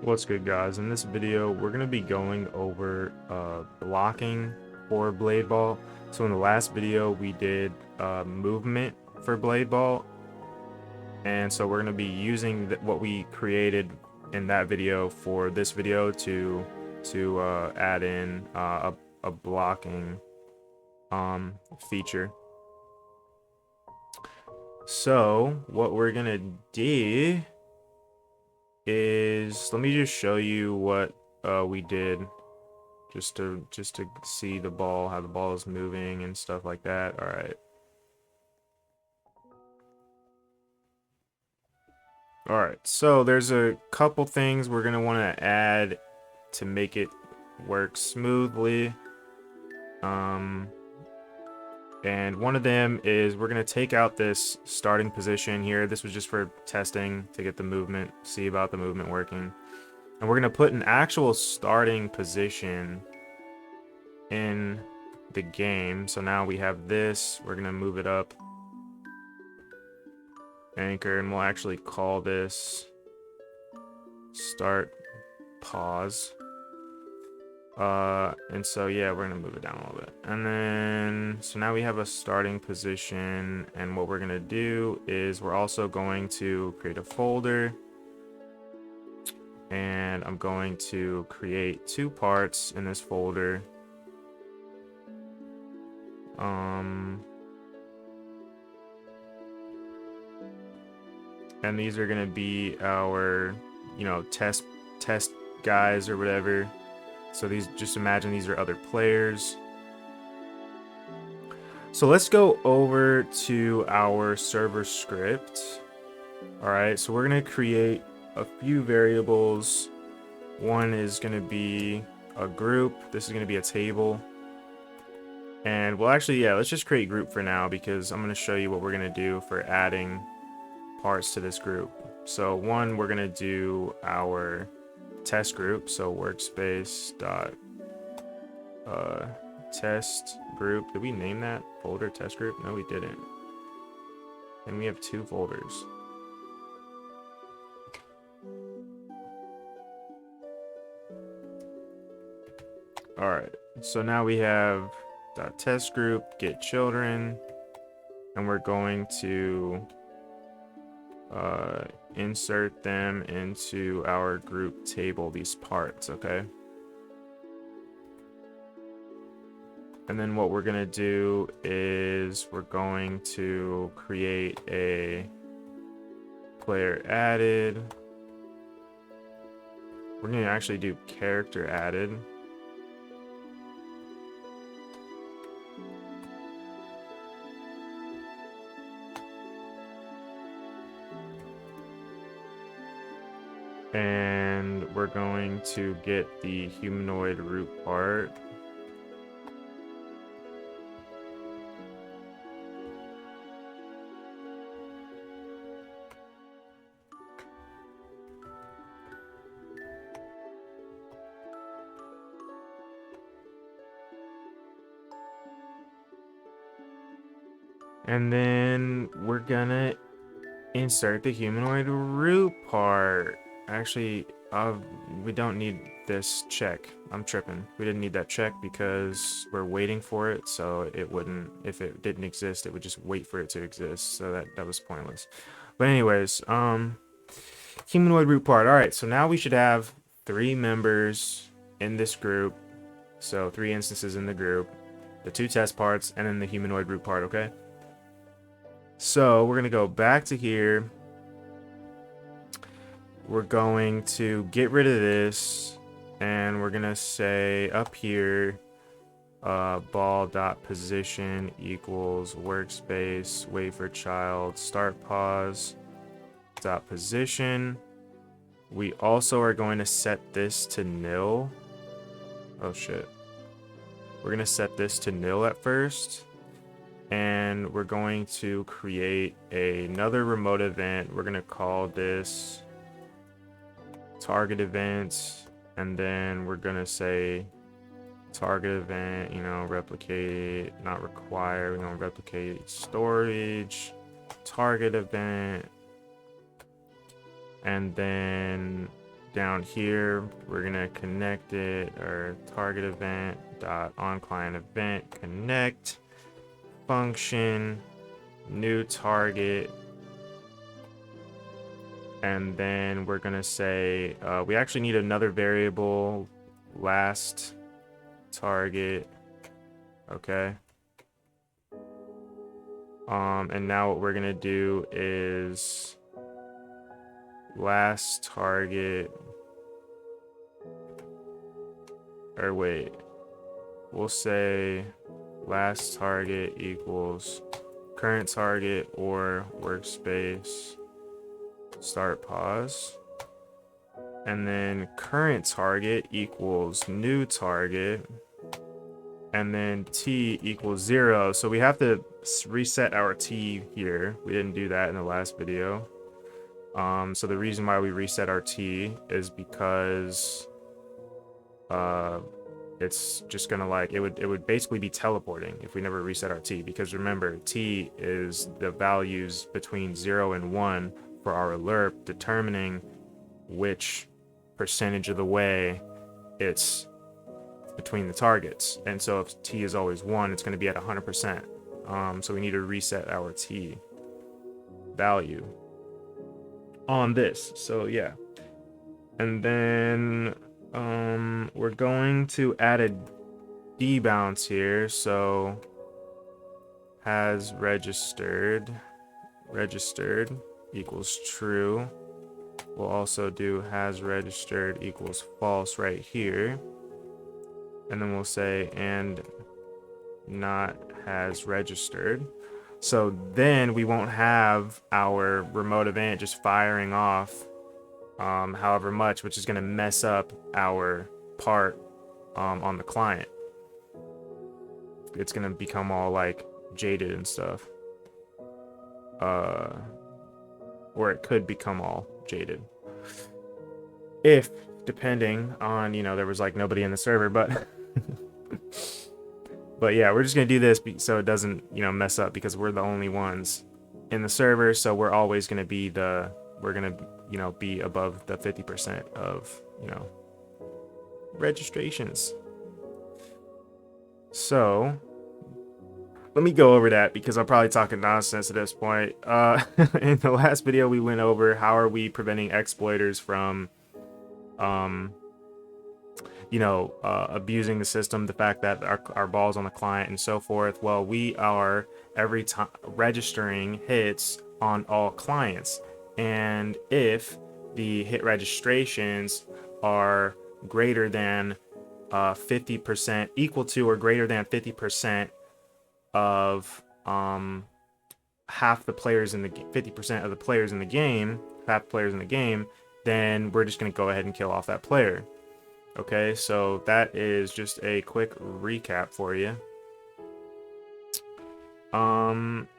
What's good, guys? In this video we're going to be going over blocking for blade ball. So in the last video we did movement for blade ball, and so we're going to be using what we created in that video for this video to add in a blocking feature. So what we're going to do is, let me just show you what we did just to see the ball, how the ball is moving and stuff like that. All right, so there's a couple things we're gonna want to add to make it work smoothly. And one of them is we're going to take out this starting position here. This was just for testing to get the movement, see about the movement working. And we're going to put an actual starting position in the game. So now we have this. We're going to move it up. Anchor, and we'll actually call this start pause. And so yeah, we're gonna move it down a little bit, and then so now we have a starting position, and what we're gonna do is we're also going to create a folder, and I'm going to create two parts in this folder. And these are gonna be our, test guys or whatever. So these, just imagine these are other players. So let's go over to our server script. All right, so we're gonna create a few variables. One is gonna be a group. This is gonna be a table. And well, actually, yeah, let's just create group for now, because I'm gonna show you what we're gonna do for adding parts to this group. So one, we're gonna do our test group. So workspace dot test group. Did we name that folder test group? No, we didn't. And we have two folders. All right, so now we have dot test group get children, and we're going to insert them into our group table, these parts, okay? And then what we're gonna do is we're going to create a player added. We're gonna actually do character added. And we're going to get the humanoid root part. And then we're gonna insert the humanoid root part. Actually, we don't need this check. I'm tripping. We didn't need that check because we're waiting for it, so it wouldn't, if it didn't exist, it would just wait for it to exist, so that was pointless. But anyways, humanoid root part. All right, so now we should have 3 members in this group. So 3 instances in the group, the 2 test parts, and then the humanoid root part, okay? So we're gonna go back to here. We're going to get rid of this, and we're gonna say up here, ball dot position equals workspace wait for child start pause dot position. We also are going to set this to nil. Oh shit. We're gonna set this to nil at first, and we're going to create another remote event. We're gonna call this target event, and then we're gonna say target event, replicate, not require. We're gonna replicate storage, target event, and then down here, we're gonna connect it, or target event dot on client event connect function new target, and then we're gonna say we actually need another variable, last target. Okay. And now what we're gonna do is last target, or wait, we'll say last target equals current target or workspace start pause, and then current target equals new target, and then t equals 0. So we have to reset our t here. We didn't do that in the last video. So the reason why we reset our t is because it's just gonna, like, it would basically be teleporting if we never reset our t, because remember, t is the values between 0 and 1 for our alert, determining which percentage of the way it's between the targets. And so if t is always 1, it's going to be at 100%. So we need to reset our t value on this. So yeah, and then we're going to add a debounce here. So has registered equals true. We'll also do has registered equals false right here, and then we'll say and not has registered. So then we won't have our remote event just firing off however much, which is going to mess up our part on the client. It's going to become all like jaded and stuff, or it could become all jaded if, depending on, you know, there was like nobody in the server, but but yeah, we're just gonna do this so it doesn't, you know, mess up, because we're the only ones in the server, so we're always gonna be you know, be above the 50% of, you know, registrations. So let me go over that, because I'm probably talking nonsense at this point. In the last video, we went over how are we preventing exploiters from, you know, abusing the system, the fact that our ball's on the client and so forth. Well, we are every time registering hits on all clients, and if the hit registrations are greater than 50%, equal to or greater than 50% of half the players in the 50% of the players in the game, then we're just going to go ahead and kill off that player. Okay, so that is just a quick recap for you.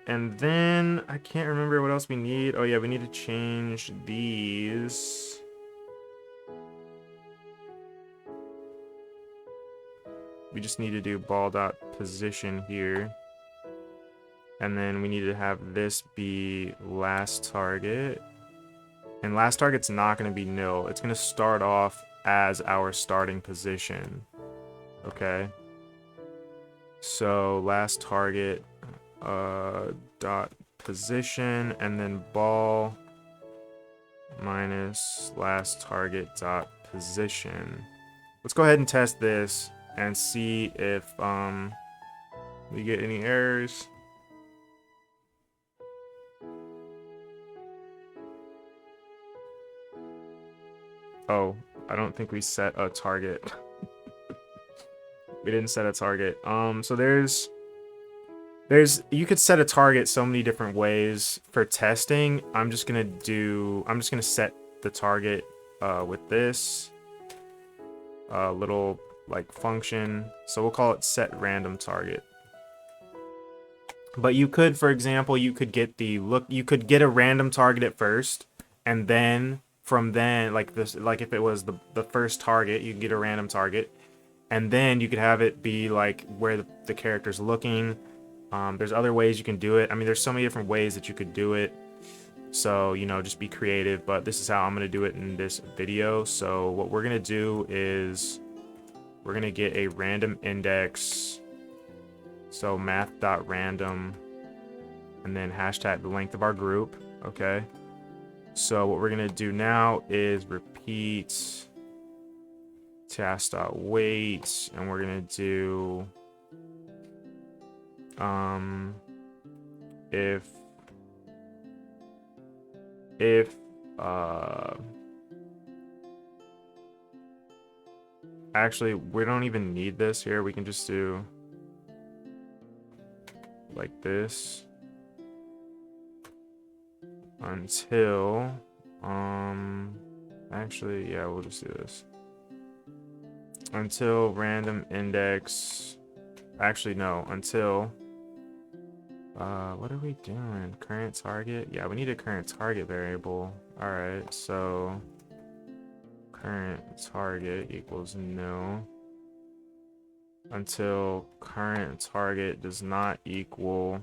And then I can't remember what else we need. Oh yeah, we need to change these. We just need to do ball.position here. And then we need to have this be last target. And last target's not going to be nil. It's going to start off as our starting position. Okay. So last target dot position, and then ball minus last target dot position. Let's go ahead and test this and see if we get any errors. Oh, I don't think we set a target. We didn't set a target. So there's you could set a target so many different ways for testing. I'm just gonna set the target with this little like function. So we'll call it set random target. But you could, for example, you could get a random target at first, and then from then, like this, like if it was the first target, you can get a random target, and then you could have it be like where the character's looking. There's other ways you can do it. I mean, there's so many different ways that you could do it. So, you know, just be creative, but this is how I'm going to do it in this video. So what we're going to do is we're going to get a random index. So math.random and then hashtag the length of our group. Okay. So what we're going to do now is repeat task.wait, and we're going to do if actually we don't even need this here, we can just do like this until actually, yeah, we'll just do this until random index, actually no, until what are we doing? Current target? Yeah, we need a current target variable. All right, so current target equals no until current target does not equal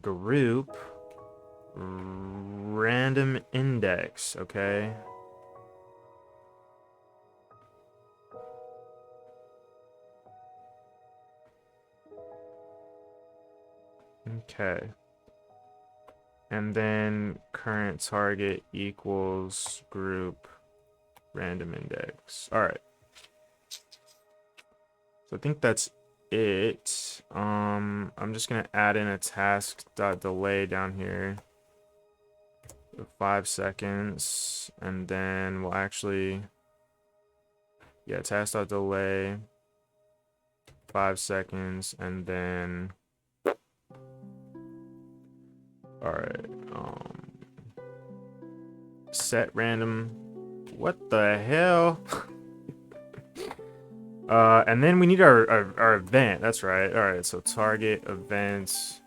group random index. Okay. Okay. And then current target equals group random index. All right. So I think that's it. I'm just gonna add in a task.delay down here for 5 seconds, and then we'll actually, yeah, task.delay 5 seconds, and then all right, set random. What the hell? And then we need our event. That's right. All right, so target events,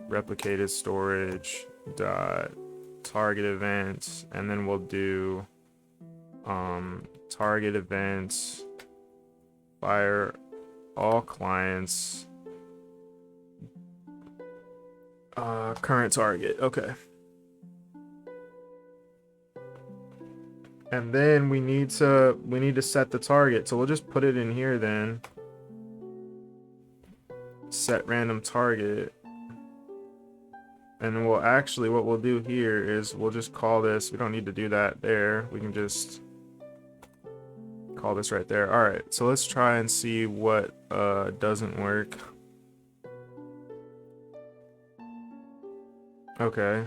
replicated storage dot target events, and then we'll do target events fire all clients current target. Okay. And then we need to set the target. So we'll just put it in here then. Set random target. And we'll actually, what we'll do here is we'll just call this, we don't need to do that there. We can just call this right there. All right, so let's try and see what doesn't work. Okay.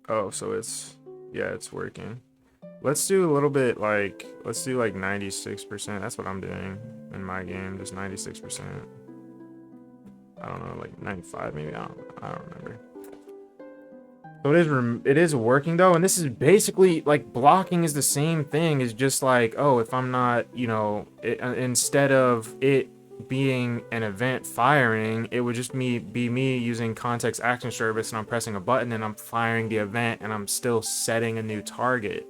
Oh, so it's, yeah, it's working. Let's do a little bit like, let's do like 96%. That's what I'm doing in my game, just 96%. I don't know, like 95 maybe. I don't remember. So it is working though, and this is basically like blocking is the same thing. Is just like, oh, if I'm not, you know, instead of it being an event firing, it would just be me using context action service, and I'm pressing a button and I'm firing the event, and I'm still setting a new target.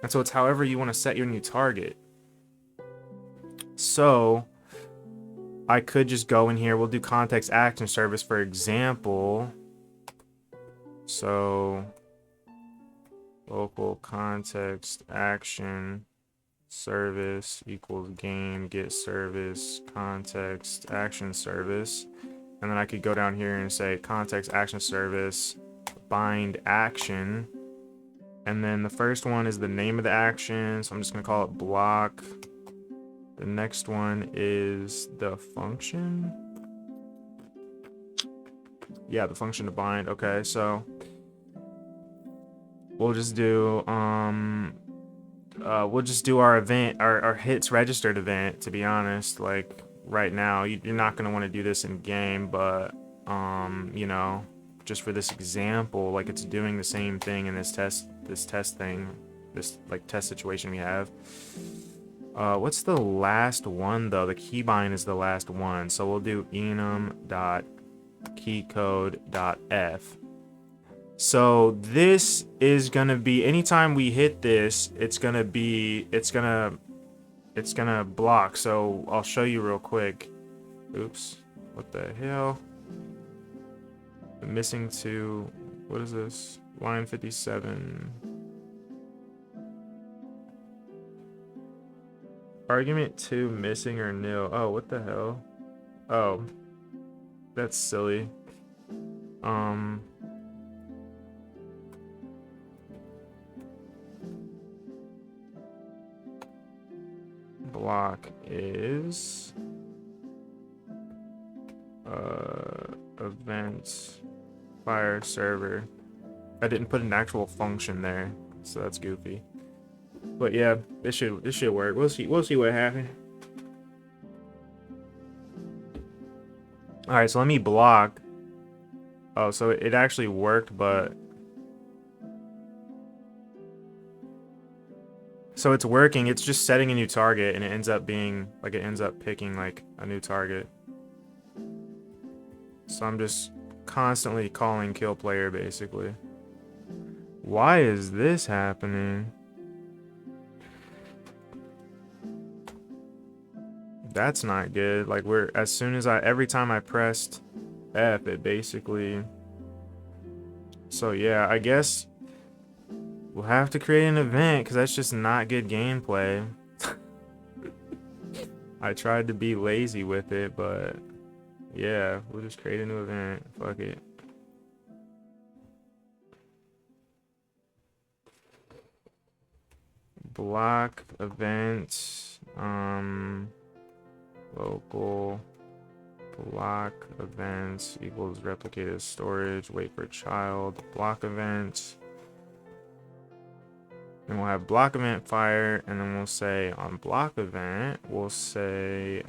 And so it's however you want to set your new target. So I could just go in here. We'll do context action service, for example. So local context action service equals game get service context action service. And then I could go down here and say context action service bind action. And then the first one is the name of the action. So I'm just going to call it block. The next one is the function. Yeah, the function to bind. Okay, so we'll just do our event, our hits registered event, to be honest. Like right now, you're not going to want to do this in game, but you know, just for this example, like it's doing the same thing in this test thing, this like test situation we have. What's the last one though? The keybind is the last one, so we'll do enum.keycode.f. So this is gonna be, anytime we hit this, it's gonna block. So I'll show you real quick. Oops, what the hell? Missing 2. What is this? Line 57. Argument 2 missing or nil. Oh, what the hell? Oh, that's silly. Block is event fire server. I didn't put an actual function there, so that's goofy. But yeah, this should work. We'll see what happens. All right, so let me block. Oh, so it actually worked, but so it's working. It's just setting a new target, and it ends up being like it ends up picking like a new target. So I'm just constantly calling kill player basically. Why is this happening? That's not good. Like as soon as every time I pressed F, it basically. So yeah, I guess we'll have to create an event because that's just not good gameplay. I tried to be lazy with it, but yeah, we'll just create a new event. Fuck it. Block event, local block events equals replicated storage, wait for child, block event. And we'll have block event fire, and then we'll say on block event, we'll say,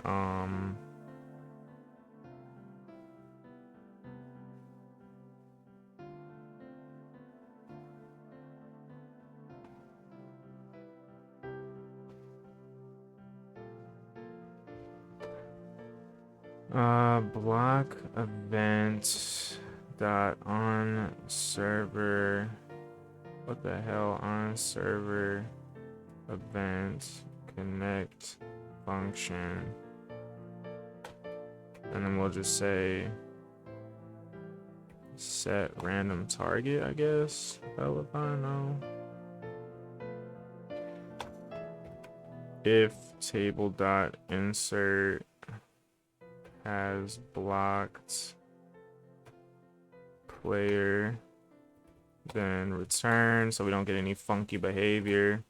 block event dot on server. What the hell? On server event connect function, and then we'll just say set random target, I guess. Hell if I know. If table dot insert has blocked player, then return so we don't get any funky behavior.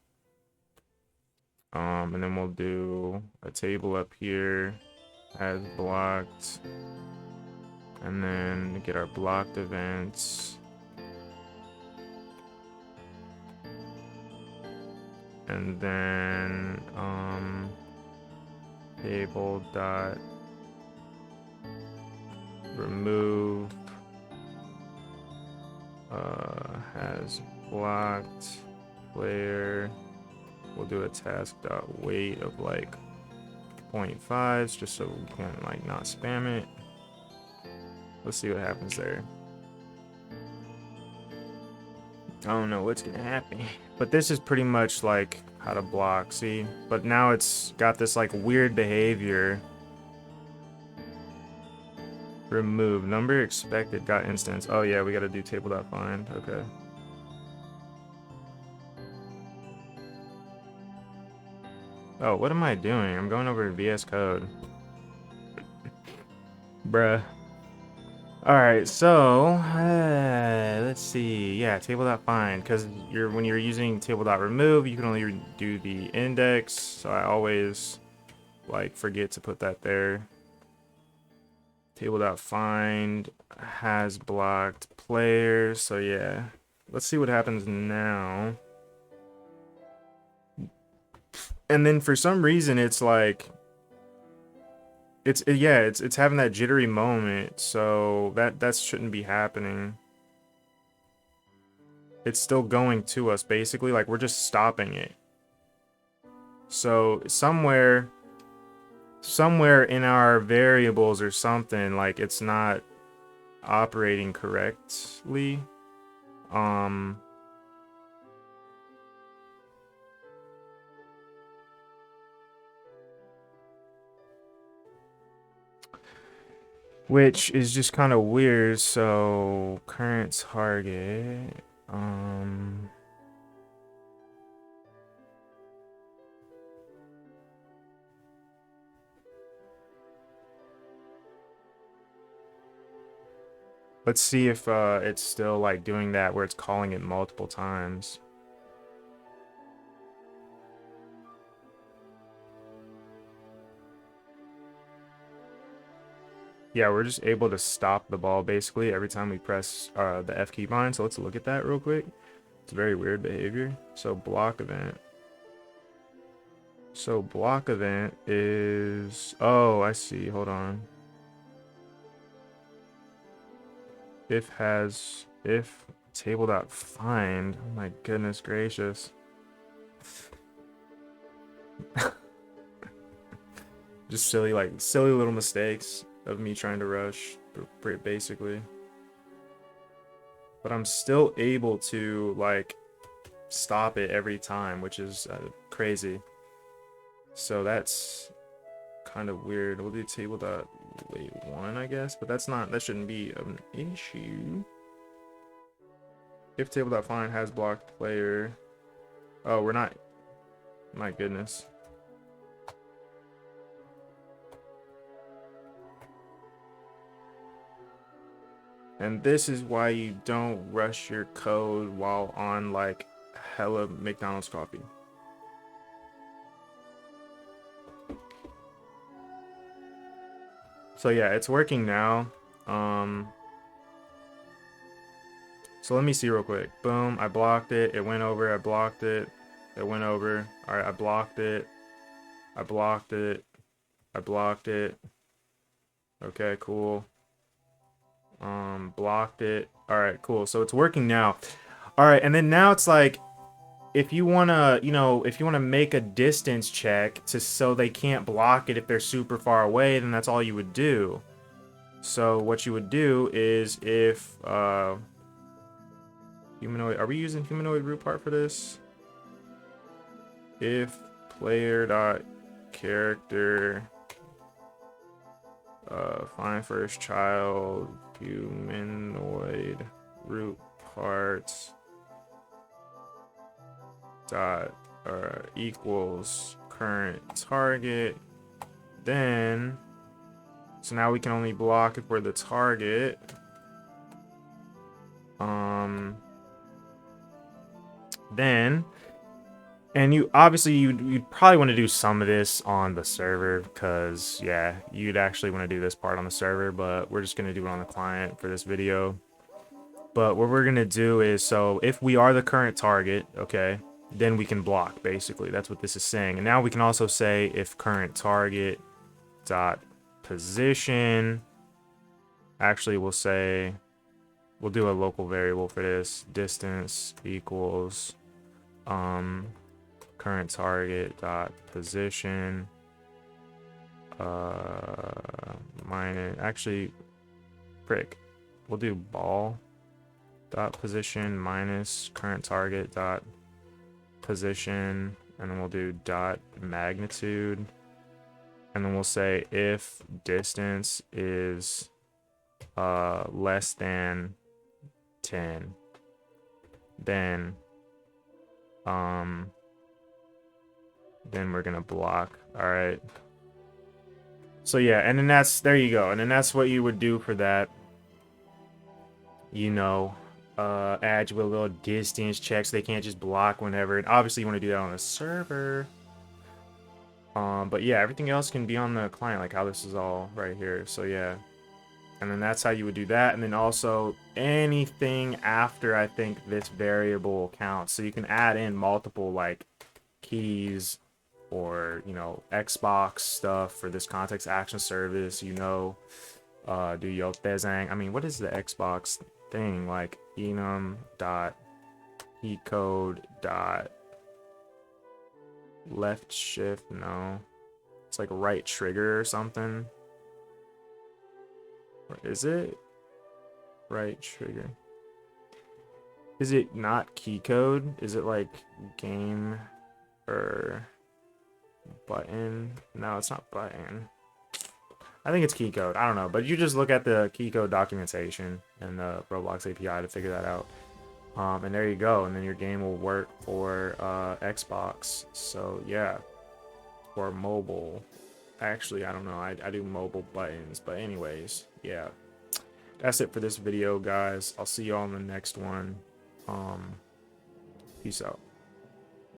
And then we'll do a table up here as blocked, and then get our blocked events, and then table dot remove has blocked player. We'll do a task dot weight of like 0.5s just so we can like not spam it. Let's see what happens there. I don't know what's gonna happen, but this is pretty much like how to block, see? But now it's got this like weird behavior. Remove number expected got instance. Oh yeah, we gotta do table.find. Okay. Oh, what am I doing? I'm going over to VS Code. Bruh. Alright, so let's see. Yeah, table.find, because when you're using table.remove, you can only do the index, so I always like forget to put that there. Table.find has blocked players, so yeah. Let's see what happens now. And then for some reason it's like it's having that jittery moment, so that shouldn't be happening. It's still going to us basically, like we're just stopping it. So somewhere in our variables or something, like it's not operating correctly. which is just kind of weird. So current target, let's see if it's still like doing that where it's calling it multiple times. Yeah, we're just able to stop the ball basically every time we press the F keybind. So let's look at that real quick. It's very weird behavior. So block event. So block event is, oh, I see. Hold on. If table.find. Oh my goodness gracious. Just silly little mistakes of me trying to rush, basically. But I'm still able to like stop it every time, which is crazy. So that's kind of weird. We'll do table.wait1, I guess, but that shouldn't be an issue. If table.find has blocked player. Oh, we're not. My goodness. And this is why you don't rush your code while on like hella McDonald's coffee. So yeah, it's working now. So let me see real quick. Boom, I blocked it. It went over. I blocked it. It went over. All right, I blocked it. I blocked it. I blocked it. Okay, cool. Blocked it. All right, cool. So it's working now. All right, and then now it's like, if you wanna, if you wanna make a distance check so they can't block it if they're super far away, then that's all you would do. So what you would do is if humanoid, are we using humanoid root part for this? If player dot character find first child humanoid root parts dot equals current target, then so now we can only block if we're the target. Then, and you obviously you'd probably want to do some of this on the server, because yeah, you'd actually want to do this part on the server, but we're just gonna do it on the client for this video. But what we're gonna do is, so if we are the current target, okay, then we can block, basically. That's what this is saying. And now we can also say if current target dot position, actually we'll say, we'll do a local variable for this, distance equals current target dot position minus, actually we'll do ball dot position minus current target dot position, and then we'll do dot magnitude, and then we'll say if distance is less than 10, then we're gonna block. All right, so yeah, and then there you go, and then that's what you would do for that. Add you a little distance check so they can't just block whenever. And obviously you want to do that on the server. But yeah, everything else can be on the client, like how this is all right here. So yeah, and then that's how you would do that. And then also anything after, I think, this variable counts. So you can add in multiple like keys or Xbox stuff for this context action service. Do your Thezang. I mean, what is the Xbox thing? Like enum dot ecode dot left shift. No, it's like right trigger or something. Or is it right trigger? Is it not key code? Is it like game or button? No, it's not button. I think it's key code. I don't know, but you just look at the key code documentation and the Roblox API to figure that out. And there you go. And then your game will work for Xbox. So yeah, or mobile. Actually, I don't know. I do mobile buttons, but anyways, yeah. That's it for this video, guys. I'll see you all in the next one. Peace out.